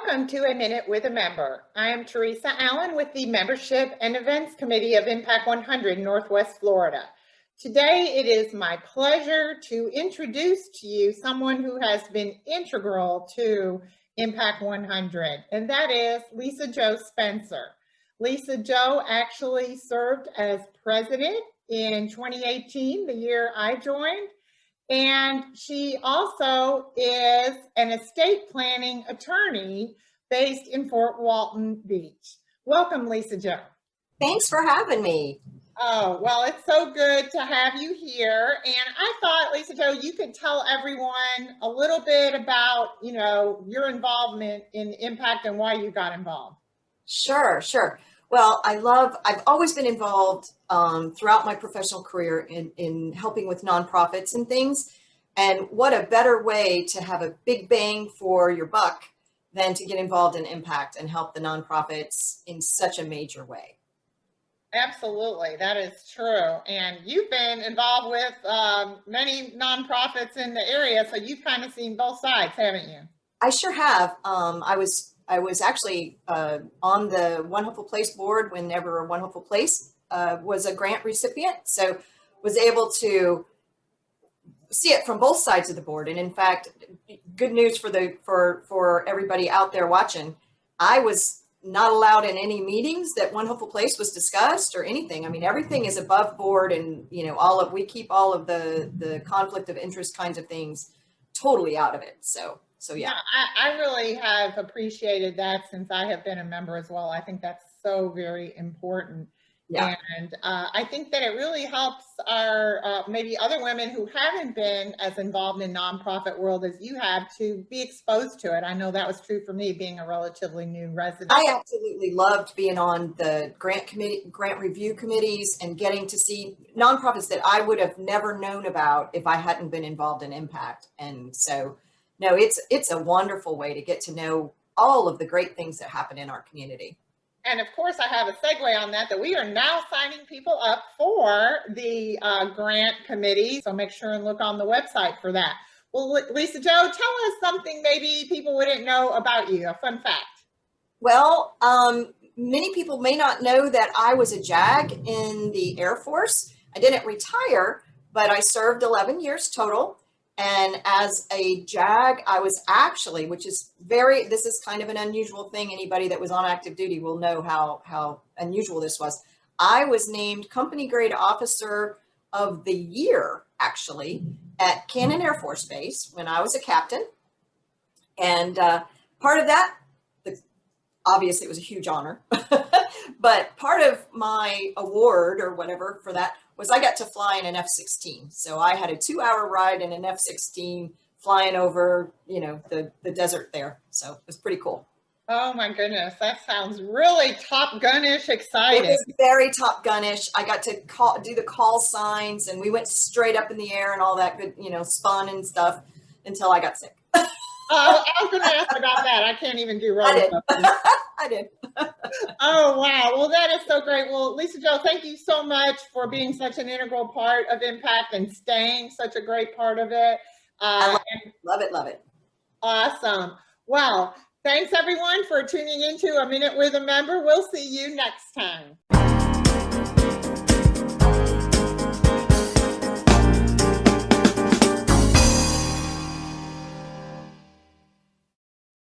Welcome to A Minute with a Member. I am Teresa Allen with the Membership and Events Committee of Impact 100 Northwest Florida. Today, it is my pleasure to introduce to you someone who has been integral to Impact 100, and that is Lisa Jo Spencer. Lisa Jo actually served as president in 2018, the year I joined. And she also is an estate planning attorney based in Fort Walton Beach. Welcome, Lisa Jo. Thanks for having me. Oh, well, it's so good to have you here. And I thought, Lisa Jo, you could tell everyone a little bit about, your involvement in Impact and why you got involved. Sure. Well, I've always been involved throughout my professional career in helping with nonprofits and things. And what a better way to have a big bang for your buck than to get involved in Impact and help the nonprofits in such a major way. Absolutely, that is true. And you've been involved with many nonprofits in the area, so you've kind of seen both sides, haven't you? I sure have. I was actually on the One Hopeful Place board whenever One Hopeful Place was a grant recipient, so was able to see it from both sides of the board. And in fact, good news for everybody out there watching, I was not allowed in any meetings that One Hopeful Place was discussed or anything. I mean, everything is above board, and we keep all of the conflict of interest kinds of things totally out of it. So yeah. I really have appreciated that since I have been a member as well. I think that's so very important. Yeah. And I think that it really helps our maybe other women who haven't been as involved in nonprofit world as you have to be exposed to it. I know that was true for me being a relatively new resident. I absolutely loved being on the grant review committees and getting to see nonprofits that I would have never known about if I hadn't been involved in Impact. And so, no, it's a wonderful way to get to know all of the great things that happen in our community. And of course, I have a segue on that we are now signing people up for the grant committee. So make sure and look on the website for that. Well, Lisa Jo, tell us something maybe people wouldn't know about you, a fun fact. Well, many people may not know that I was a JAG in the Air Force. I didn't retire, but I served 11 years total. And as a JAG, I was actually, this is kind of an unusual thing. Anybody that was on active duty will know how unusual this was. I was named Company Grade Officer of the Year, actually, at Cannon Air Force Base when I was a captain. And part of that, obviously it was a huge honor, but part of my award or whatever for that was I got to fly in an F-16. So I had a 2-hour ride in an F-16 flying over, the desert there. So it was pretty cool. Oh my goodness, that sounds really Top Gun-ish exciting. It was very Top Gun-ish. I got to do the call signs, and we went straight up in the air and all that good, spun and stuff until I got sick. I was going to ask about that. I can't even do roller coasters. I did. Oh, wow. Well, that is so great. Well, Lisa Jo, thank you so much for being such an integral part of Impact and staying such a great part of it. I love it. Awesome. Well, thanks everyone for tuning into A Minute with a Member. We'll see you next time.